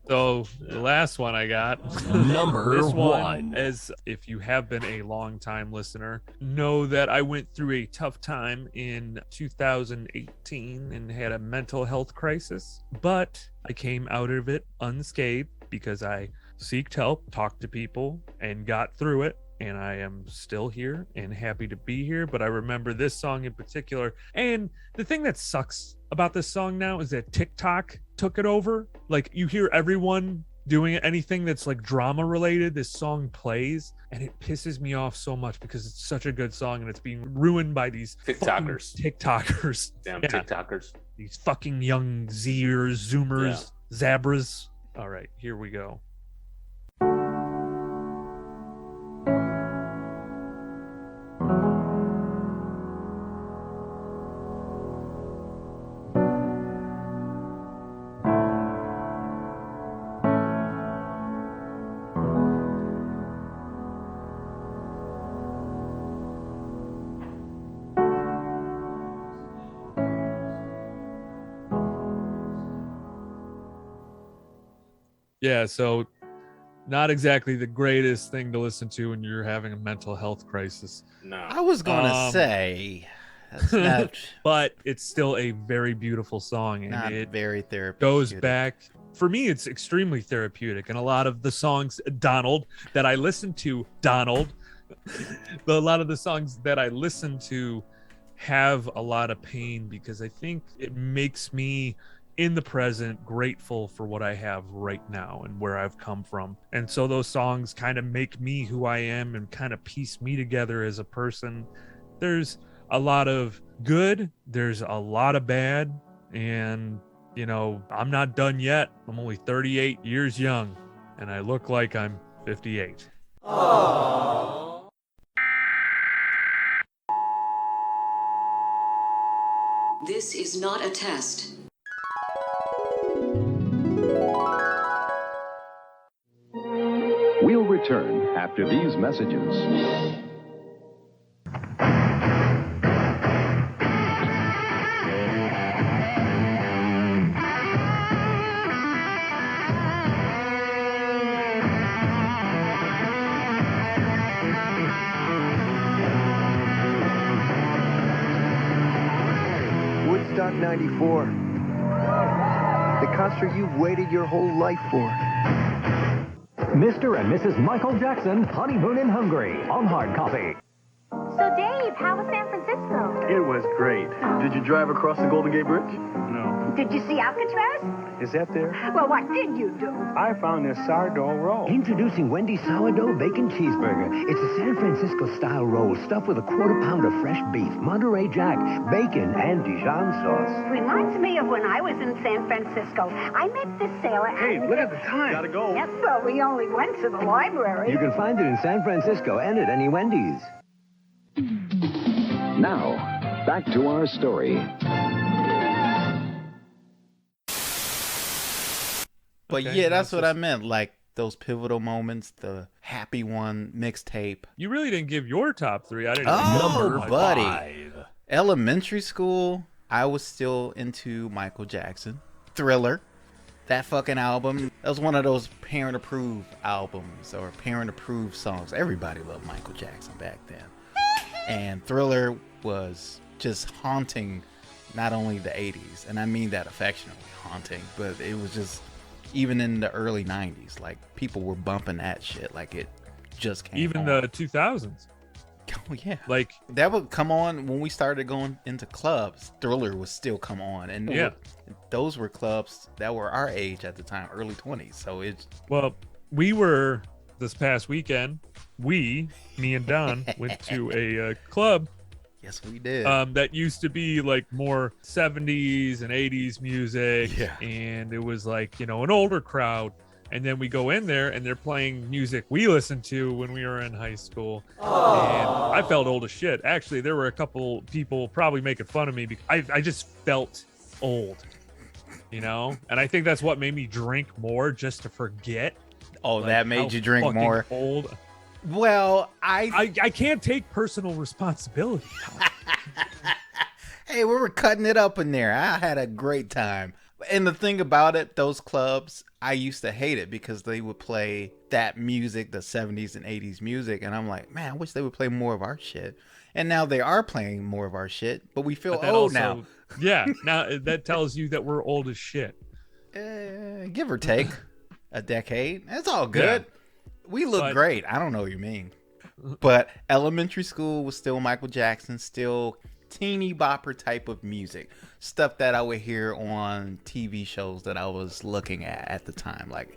So the last one I got, Number this one one. is, if you have been a long time listener, know that I went through a tough time in 2018 and had a mental health crisis, but I came out of it unscathed because I seeked help, talked to people, and got through it. And I am still here and happy to be here. But I remember this song in particular. And the thing that sucks about this song now is that TikTok took it over. Like, you hear everyone doing anything that's like drama related, this song plays, and it pisses me off so much because it's such a good song and it's being ruined by these TikTokers. fucking TikTokers. Damn Yeah. TikTokers. These fucking young Zers, Zoomers, Zabras. All right, here we go. Yeah, so not exactly the greatest thing to listen to when you're having a mental health crisis. No. I was gonna say that's not, But it's still a very beautiful song, and not it very therapeutic. goes back. For me, it's extremely therapeutic, and a lot of the songs, Donald, that I listen to, a lot of the songs that I listen to have a lot of pain because I think it makes me, in the present, grateful for what I have right now and where I've come from. And so those songs kind of make me who I am and kind of piece me together as a person. There's a lot of good, there's a lot of bad, and you know, I'm not done yet. I'm only 38 years young, and I look like I'm 58. This is not a test. We'll return after these messages. Woodstock 94. The concert you've waited your whole life for. Mr. and Mrs. Michael Jackson honeymoon in Hungary on hard copy. So, Dave, how was San Francisco? It was great. Did you drive across the Golden Gate Bridge? No. Did you see Alcatraz? Is that there? Well, what did you do? I found this sourdough roll. Introducing Wendy's sourdough bacon cheeseburger. It's a San Francisco-style roll stuffed with a quarter pound of fresh beef, Monterey Jack, bacon, and Dijon sauce. Reminds me of when I was in San Francisco. I met this sailor. Hey, look at the time. Gotta go. Yes, well, we only went to the library. You can find it in San Francisco and at any Wendy's. Now, back to our story. But Okay, yeah, that's what I just- meant. Like those pivotal moments, the happy one mixtape. You really didn't give your top 3. I didn't. Oh, even know. buddy. Elementary school, I was still into Michael Jackson. Thriller. That fucking album. That was one of those parent-approved albums or parent-approved songs. Everybody loved Michael Jackson back then. And Thriller was just haunting not only the 80s, and I mean that affectionately, haunting, but it was just, even in the early 90s, like, people were bumping that shit like it just came Even on. the 2000s. Oh, yeah. Like, that would come on when we started going into clubs. Thriller would still come on, and Yeah. those were clubs that were our age at the time, early 20s. So it's well, we were this past weekend. Me and Don went to a club. Yes, we did. That used to be like more 70s and 80s music, Yeah. and it was like, you know, an older crowd. And then we go in there and they're playing music we listened to when we were in high school. And I felt old as shit. Actually, there were a couple people probably making fun of me because I just felt old, you know? And I think that's what made me drink more, just to forget. Oh, like, that made how you drink fucking more? Old. Well, I can't take personal responsibility. Hey, we were cutting it up in there. I had a great time. And the thing about it, those clubs, I used to hate it because they would play that music, the 70s and 80s music. And I'm like, man, I wish they would play more of our shit. And now they are playing more of our shit, but we feel But that old also- now. Yeah, now that tells you that we're old as shit. Give or take a decade. That's all good. We look But- great. I don't know what you mean. But elementary school was still Michael Jackson, still teeny bopper type of music. Stuff that I would hear on TV shows that I was looking at the time. Like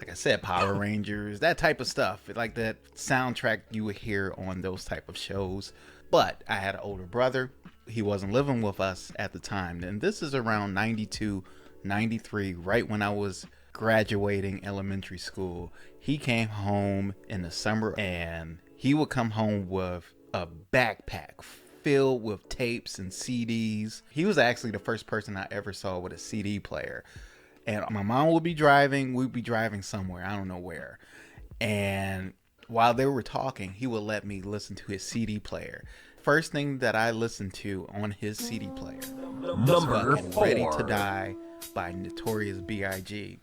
I said, Power Rangers, that type of stuff. Like that soundtrack you would hear on those type of shows. But I had an older brother. He wasn't living with us at the time. And this is around 92, 93, right when I was graduating elementary school. He came home in the summer and he would come home with a backpack filled with tapes and CDs. He was actually the first person I ever saw with a CD player. And my mom would be driving, we'd be driving somewhere, I don't know where. And while they were talking, he would let me listen to his CD player. First thing that I listened to on his CD player was Number fucking Ready to 4. Die by Notorious B.I.G.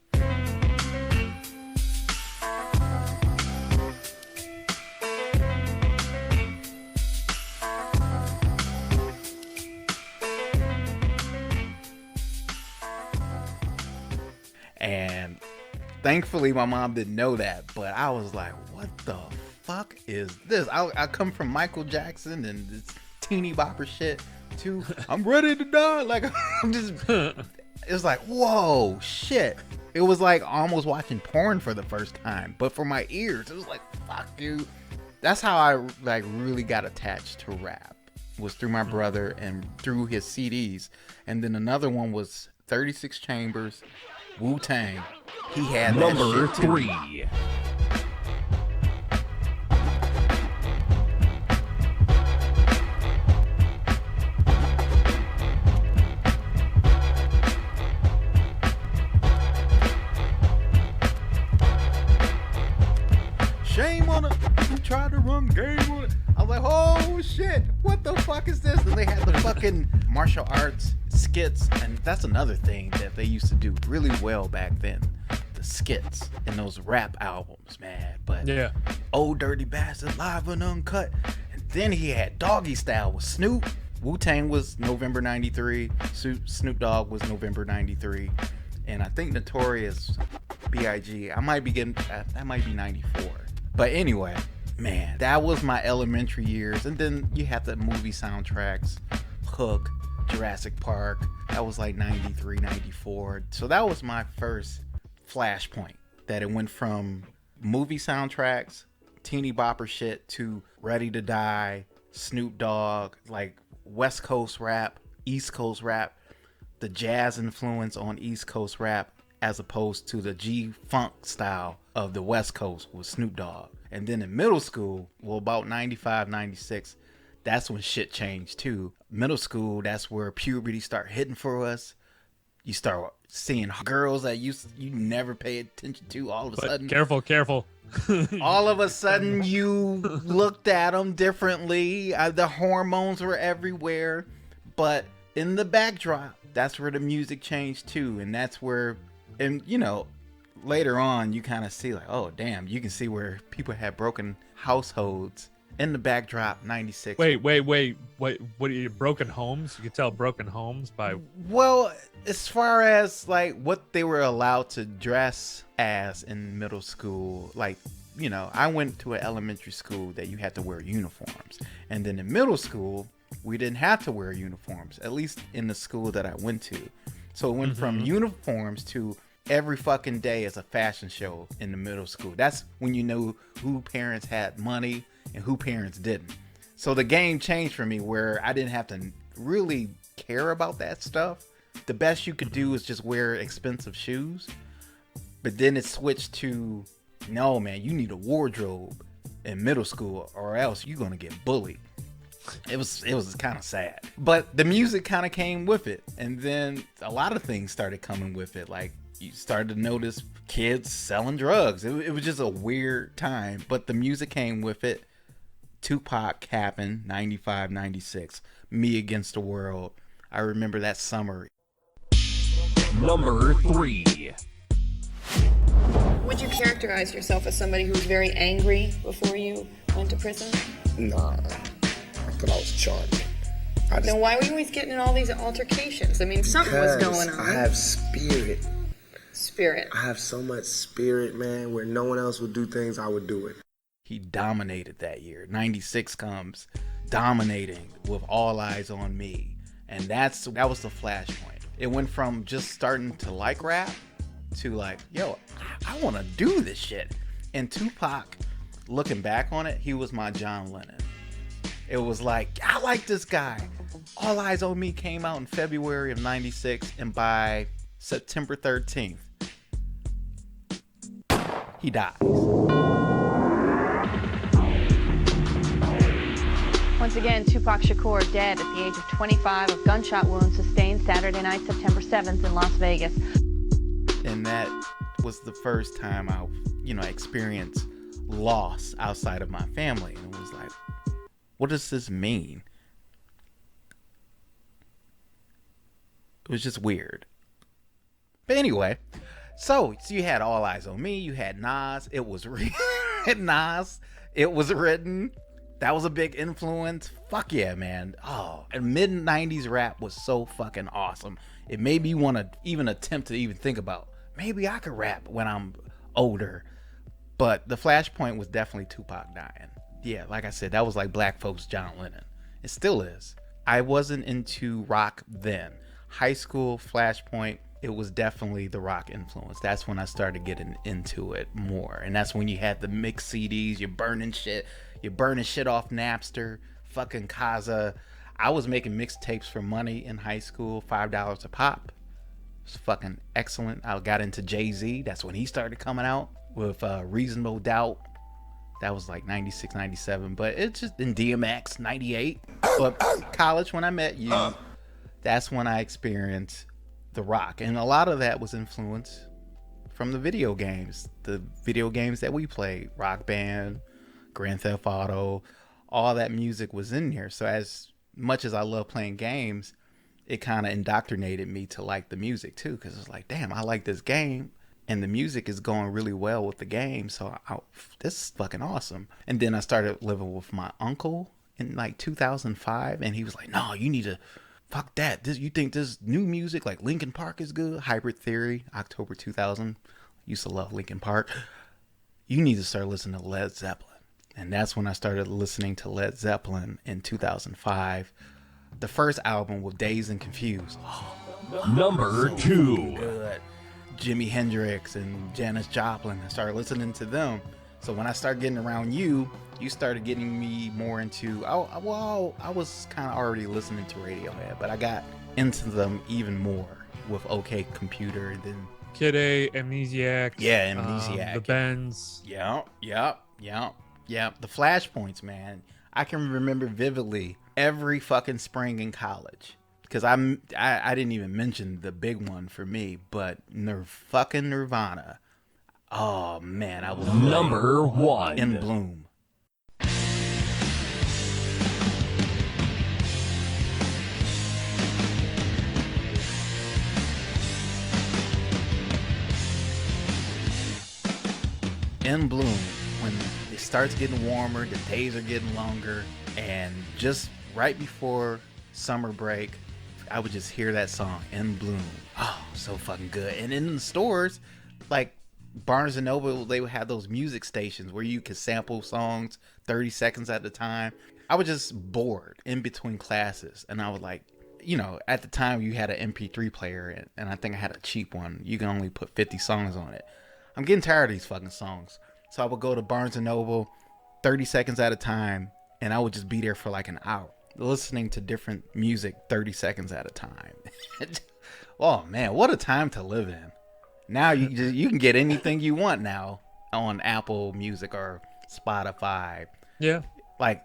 And thankfully my mom didn't know that, but I was like, what the fuck is this? I come from Michael Jackson and this teeny bopper shit to I'm ready to die. Like, I'm just, it was like, whoa, shit. It was like almost watching porn for the first time, but for my ears, it was like, fuck you. That's how I like really got attached to rap, was through my brother and through his CDs. And then another one was 36 Chambers, Wu-Tang. He had Number that shit too. 3. Shame on it. You tried to run game on it. I was like, oh shit, what the fuck is this? And they had the fucking martial arts skits, and that's another thing that they used to do really well back then. The skits and those rap albums, man. But Yeah. Old Dirty Bastard, live and uncut. And then he had Doggy Style with Snoop. Wu-Tang was November 93. Snoop Dogg was November 93. And I think Notorious, B.I.G. I might be getting, that might be 94. But anyway, man, that was my elementary years. And then you had the movie soundtracks, Hook, Jurassic Park. That was like 93, 94. So that was my first flashpoint, that it went from movie soundtracks, teeny bopper shit, to Ready to Die, Snoop Dogg, like West Coast rap, East Coast rap, the jazz influence on East Coast rap, as opposed to the G-Funk style of the West Coast with Snoop Dogg. And then in middle school, well, about 95, 96, that's when shit changed too. Middle school, that's where puberty start hitting for us. You start seeing girls that you never paid attention to all of a sudden. Careful. All of a sudden, you looked at them differently. The hormones were everywhere. But in the backdrop, that's where the music changed too. And that's where, and you know, later on, you kind of see like, oh, damn, you can see where people had broken households. In the backdrop, 96. Wait. What are you, broken homes? You can tell broken homes by... Well, as far as like what they were allowed to dress as in middle school, like, you know, I went to an elementary school that you had to wear uniforms. And then in middle school, we didn't have to wear uniforms, at least in the school that I went to. So it went from uniforms to every fucking day as a fashion show in the middle school. That's when you know who parents had money and who parents didn't. So the game changed for me, where I didn't have to really care about that stuff. The best you could do is just wear expensive shoes. But then it switched to, no man, you need a wardrobe in middle school or else you're gonna get bullied. It was kind of sad. But the music kind of came with it. And then a lot of things started coming with it. Like, you started to notice kids selling drugs. It was just a weird time, but the music came with it. Tupac happened, 95, 96. Me Against the World. I remember that summer. Number 3. Would you characterize yourself as somebody who was very angry before you went to prison? Nah, I thought I was charming. Then why were you always getting in all these altercations? I mean, something was going on. I have spirit. Spirit. I have so much spirit, man, where no one else would do things, I would do it. He dominated that year. 96 comes, dominating with All Eyes on Me. And that was the flashpoint. It went from just starting to like rap to like, yo, I want to do this shit. And Tupac, looking back on it, he was my John Lennon. It was like, I like this guy. All Eyes on Me came out in February of 96, and by September 13th, he dies. Once again, Tupac Shakur dead at the age of 25 of gunshot wounds sustained Saturday night, September 7th in Las Vegas. And that was the first time I, experienced loss outside of my family. And it was like, what does this mean? It was just weird. But anyway, so you had All Eyes on Me, you had Nas, it was Nas, it was written. That was a big influence. Fuck yeah, man. Oh, and mid-90s rap was so fucking awesome. It made me want to even attempt to even think about, maybe I could rap when I'm older. But the flashpoint was definitely Tupac dying. Yeah, like I said, that was like black folks' John Lennon. It still is. I wasn't into rock then. High school flashpoint, it was definitely the rock influence. That's when I started getting into it more. And that's when you had the mixed CDs, you're burning shit off Napster, fucking Kaza. I was making mixtapes for money in high school, $5 a pop. It's fucking excellent. I got into Jay-Z. That's when he started coming out with Reasonable Doubt. That was like 96, 97. But it's just in DMX, 98. But college, when I met you, that's when I experienced the rock. And a lot of that was influenced from the video games. The video games that we played. Rock Band, Grand Theft Auto. All that music was in there. So as much as I love playing games, it kind of indoctrinated me to like the music too, because it's like, damn, I like this game and the music is going really well with the game, so this is fucking awesome. And then I started living with my uncle in like 2005, and he was like, no, you need to fuck that. You think this new music like Linkin Park is good? Hybrid Theory, October 2000. Used to love Linkin Park. You need to start listening to Led Zeppelin. And that's when I started listening to Led Zeppelin in 2005. The first album with Dazed and Confused. Number 2. Good. Jimi Hendrix and Janis Joplin. I started listening to them. So when I started getting around you, you started getting me more into... I was kind of already listening to Radiohead, but I got into them even more with OK Computer. And then Kid A, Amnesiac. Yeah, Amnesiac. The Bends. Yep. The Flashpoints, man. I can remember vividly every fucking spring in college, because I didn't even mention the big one for me, but fucking Nirvana. Oh man, I was Number 1. In Bloom. In Bloom, when it starts getting warmer, the days are getting longer, and just right before summer break, I would just hear that song, In Bloom. Oh, so fucking good. And in the stores, like Barnes & Noble, they would have those music stations where you could sample songs 30 seconds at a time. I was just bored in between classes, and I was like, you know, at the time you had an MP3 player, and I think I had a cheap one. You can only put 50 songs on it. I'm getting tired of these fucking songs. So I would go to Barnes & Noble 30 seconds at a time, and I would just be there for like an hour listening to different music 30 seconds at a time. Oh man, what a time to live in. Now you can get anything you want now on Apple Music or Spotify. Yeah. Like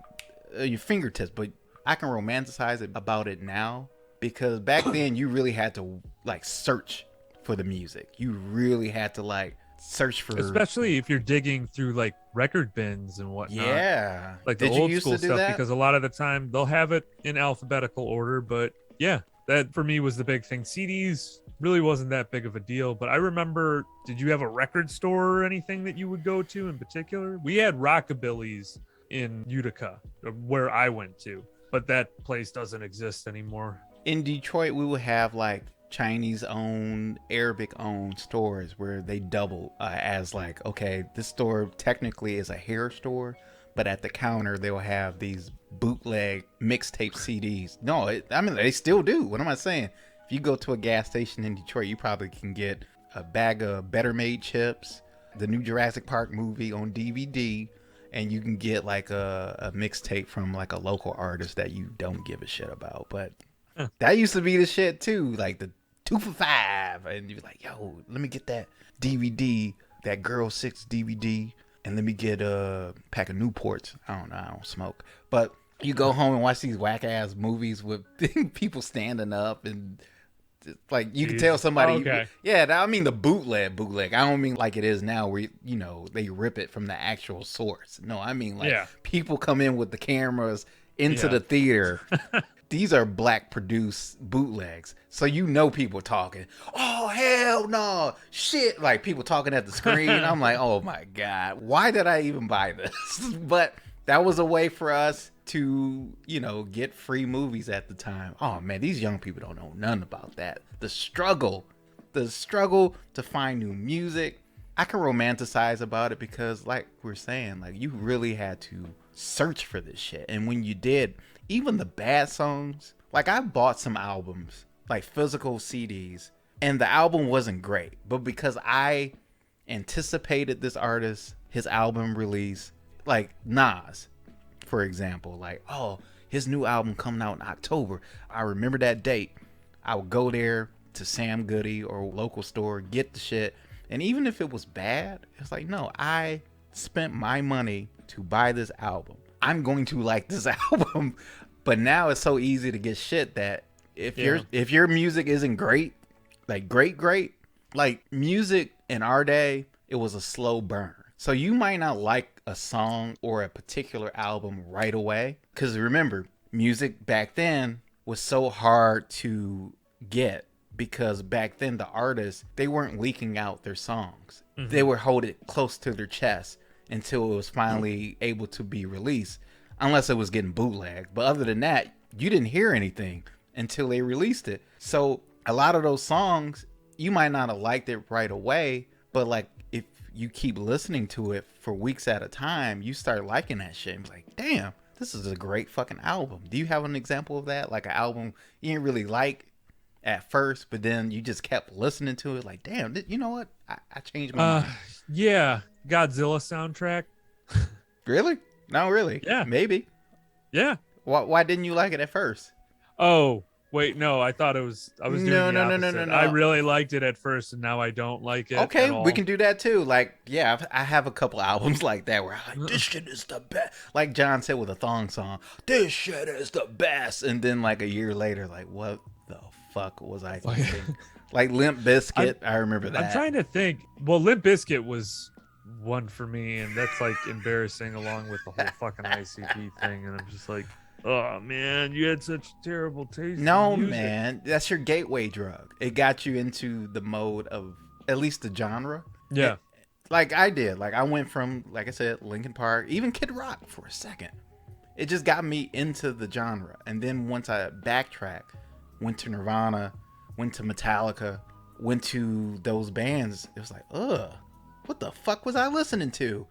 your fingertips, but I can romanticize it about it now, because back then you really had to like search for the music. You really had to like search for, especially if you're digging through like record bins and whatnot. Yeah, like the old school stuff, because a lot of the time they'll have it in alphabetical order. But yeah, that for me was the big thing. CDs really wasn't that big of a deal, but I remember, did you have a record store or anything that you would go to in particular? We had Rockabilly's in Utica, where I went to, but that place doesn't exist anymore. In Detroit, we would have like Chinese owned, Arabic owned stores where they double as like, okay, this store technically is a hair store, but at the counter they'll have these bootleg mixtape CDs. No, I mean, they still do. What am I saying? If you go to a gas station in Detroit, you probably can get a bag of Better Made chips, the new Jurassic Park movie on DVD, and you can get like a mixtape from like a local artist that you don't give a shit about. But that used to be the shit too, like the 2 for $5, and you're like, yo, let me get that DVD, that Girl 6 DVD, and let me get a pack of Newports. I don't smoke, but you go home and watch these whack ass movies with people standing up, and like you can tell somebody. Okay. Yeah, I mean the bootleg. I don't mean like it is now, where they rip it from the actual source. No, I mean like people come in with the cameras into the theater. These are black produced bootlegs. So people talking, oh hell no, shit, like people talking at the screen. I'm like, oh my God, why did I even buy this? But that was a way for us to, get free movies at the time. Oh man, these young people don't know nothing about that. The struggle to find new music. I can romanticize about it because like we're saying, like you really had to search for this shit. And when you did, even the bad songs, like I bought some albums, like physical CDs, and the album wasn't great, but because I anticipated this artist, his album release, like Nas, for example, like, oh, his new album coming out in October. I remember that date. I would go there to Sam Goody or local store, get the shit. And even if it was bad, it's like, no, I spent my money to buy this album. I'm going to like this album. But now it's so easy to get shit that if your music isn't great, like great, like music in our day, it was a slow burn. So you might not like a song or a particular album right away. Because remember, music back then was so hard to get. Because back then the artists, they weren't leaking out their songs. Mm-hmm. They would hold it close to their chest until it was finally able to be released, unless it was getting bootlegged. But other than that, you didn't hear anything until they released it. So a lot of those songs, you might not have liked it right away, but like if you keep listening to it for weeks at a time, you start liking that shit. And like, damn, this is a great fucking album. Do you have an example of that? Like an album you didn't really like at first, but then you just kept listening to it like, damn, you know what? I changed my mind. Yeah. Godzilla soundtrack. Really? No, really? Yeah. Maybe. Yeah. Why didn't you like it at first? Oh, wait, no, I thought I was doing the opposite. No. I really liked it at first, and now I don't like it. Okay, at all. We can do that too. Like, yeah, I have a couple albums like that where I'm like, this shit is the best. Like John said with a thong song, this shit is the best. And then like a year later, like, what the fuck was I thinking? Like Limp Bizkit, I remember that. I'm trying to think. Well, Limp Bizkit was one for me, and that's like embarrassing along with the whole fucking ICP thing. And I'm just like, oh man, you had such terrible taste. No, in music. man, that's your gateway drug. It got you into the mode of at least the genre. Yeah, like I did. Like I went from, like I said, Linkin Park, even Kid Rock for a second. It just got me into the genre, and then once I backtracked, went to Nirvana, went to Metallica, went to those bands, it was like, ugh, what the fuck was I listening to?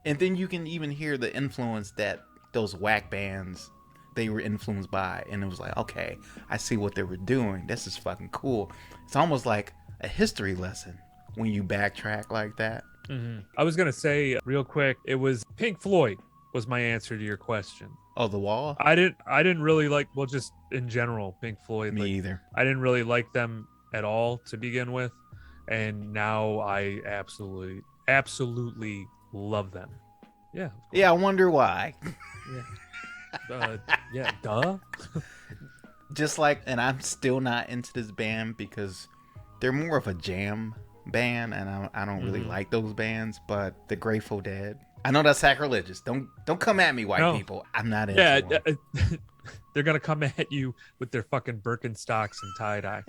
And then you can even hear the influence that those whack bands they were influenced by, and it was like, okay, I see what they were doing. This is fucking cool. It's almost like a history lesson when you backtrack like that. Mm-hmm. I was gonna say real quick, it was Pink Floyd was my answer to your question. Oh, The Wall? I didn't really like, well, just in general, Pink Floyd. Me either. I didn't really like them at all to begin with, and now I absolutely love them. Yeah. Yeah, I wonder why. Yeah, duh. Just like, and I'm still not into this band because they're more of a jam band, and I don't really like those bands. But the Grateful Dead, I know that's sacrilegious. Don't come at me, white people. I'm not into them. They're gonna come at you with their fucking Birkenstocks and tie dye.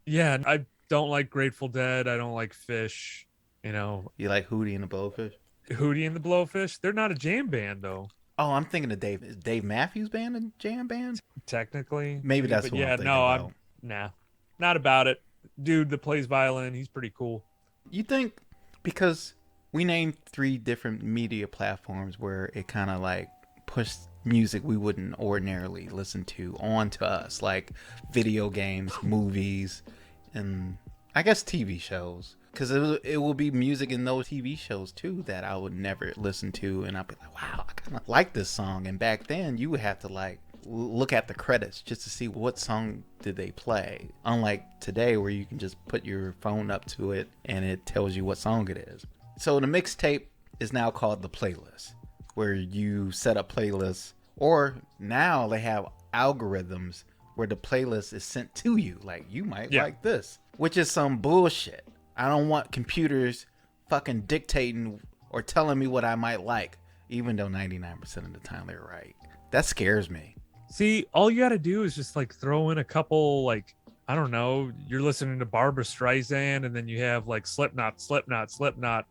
Yeah, I don't like Grateful Dead. I don't like Fish. You know, you like Hootie and the Blowfish. Hootie and the Blowfish. They're not a jam band though. Oh, I'm thinking of Dave Matthews Band, a jam band. Technically, maybe that's what I'm thinking about. Nah, not about it. Dude that plays violin, he's pretty cool. You think because we named 3 different media platforms where it kind of like pushed music we wouldn't ordinarily listen to onto us, like video games, movies, and I guess TV shows. Because it will be music in those TV shows too that I would never listen to, and I'll be like, wow, I kind of like this song. And back then, you would have to like look at the credits just to see what song did they play. Unlike today, where you can just put your phone up to it and it tells you what song it is. So the mixtape is now called the playlist, where you set up playlists, or now they have algorithms where the playlist is sent to you. Like, you might like this, which is some bullshit. I don't want computers fucking dictating or telling me what I might like, even though 99% of the time they're right. That scares me. See, all you got to do is just like throw in a couple, like, I don't know, you're listening to Barbra Streisand, and then you have like Slipknot,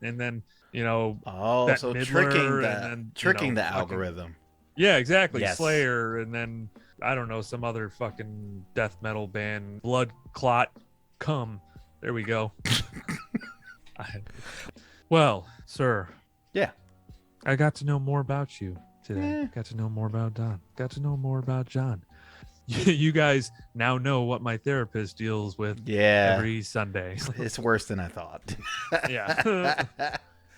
and then, you know, oh, so Midler, tricking the algorithm. Yeah, exactly. Yes. Slayer, and then I don't know, some other fucking death metal band, Blood Clot Cum. There we go. Well, sir. Yeah. I got to know more about you today. Got to know more about Don. Got to know more about John. You guys now know what my therapist deals with every Sunday. It's worse than I thought. Yeah.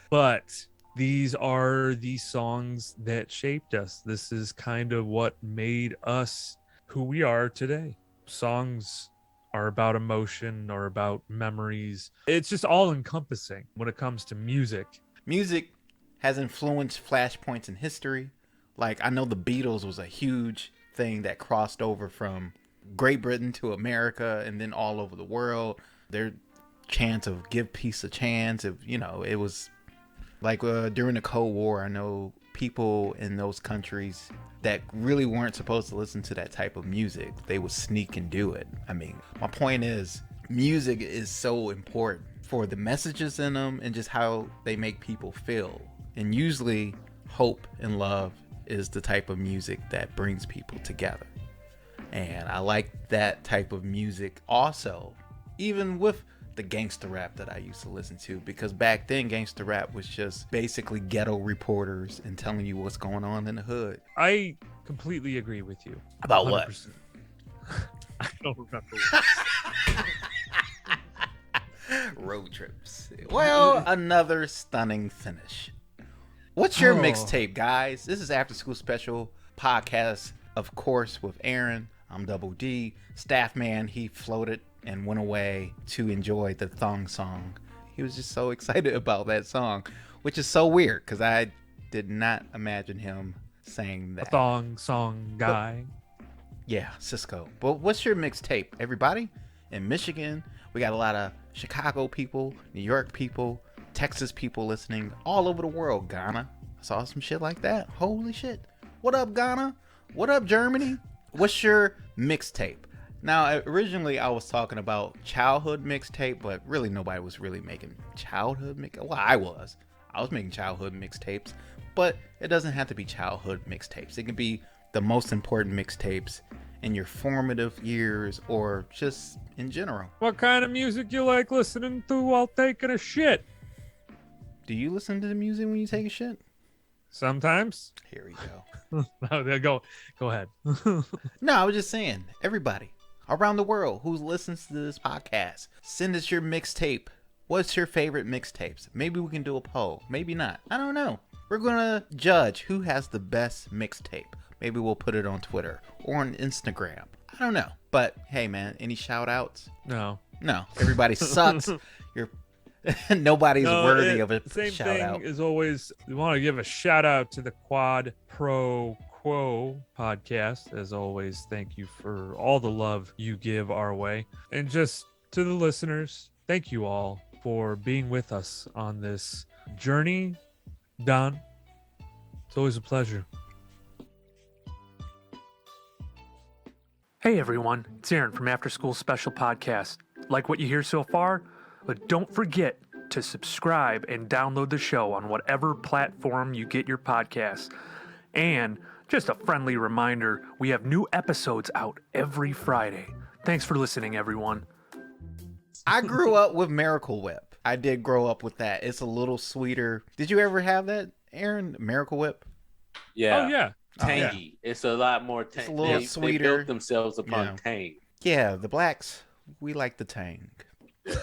But these are the songs that shaped us. This is kind of what made us who we are today. Songs are about emotion or about memories. It's just all encompassing when it comes to music. Music has influenced flashpoints in history. Like, I know the Beatles was a huge thing that crossed over from Great Britain to America and then all over the world. Their chants of give peace a chance. It was like during the Cold War, I know people in those countries that really weren't supposed to listen to that type of music, they would sneak and do it. I mean, my point is, music is so important for the messages in them and just how they make people feel. And usually, hope and love is the type of music that brings people together. And I like that type of music also, even with the gangster rap that I used to listen to, because back then gangster rap was just basically ghetto reporters and telling you what's going on in the hood. I completely agree with you. About 100%. what? I don't remember. Road trips. Well, another stunning finish. What's your mixtape, guys? This is After School Special podcast, of course, with Aaron. I'm Double D. Staff man, he floated and went away to enjoy the thong song. He was just so excited about that song, which is so weird because I did not imagine him saying that. A thong song guy. Yeah, Cisco. But what's your mixtape, everybody? In Michigan, we got a lot of Chicago people, New York people, Texas people listening, all over the world. Ghana. I saw some shit like that. Holy shit. What up, Ghana? What up, Germany? What's your mixtape? Now, originally I was talking about childhood mixtape, but really nobody was really making childhood mixtape. Well, I was making childhood mixtapes, but it doesn't have to be childhood mixtapes. It can be the most important mixtapes in your formative years or just in general. What kind of music you like listening to while taking a shit? Do you listen to the music when you take a shit? Sometimes. Here we go. No, go ahead. No, I was just saying, everybody around the world who listens to this podcast, send us your mixtape. What's your favorite mixtapes? Maybe we can do a poll. Maybe not. I don't know. We're going to judge who has the best mixtape. Maybe we'll put it on Twitter or on Instagram. I don't know. But hey, man, any shout outs? No. Everybody sucks. Nobody's worthy of a same shout thing out. as always, we want to give a shout out to the Quad Pro Quo podcast. As always, thank you for all the love you give our way. And just to the listeners, thank you all for being with us on this journey. Don, it's always a pleasure. Hey everyone, it's Aaron from After School Special Podcast. Like what you hear so far? But don't forget to subscribe and download the show on whatever platform you get your podcasts. And just a friendly reminder, we have new episodes out every Friday. Thanks for listening, everyone. I grew up with Miracle Whip. I did grow up with that. It's a little sweeter. Did you ever have that, Aaron? Miracle Whip? Yeah. Oh, yeah. Tangy. It's a lot more tangy. It's a little sweeter. They built themselves upon tang. Yeah, the blacks, we like the tang. Yeah.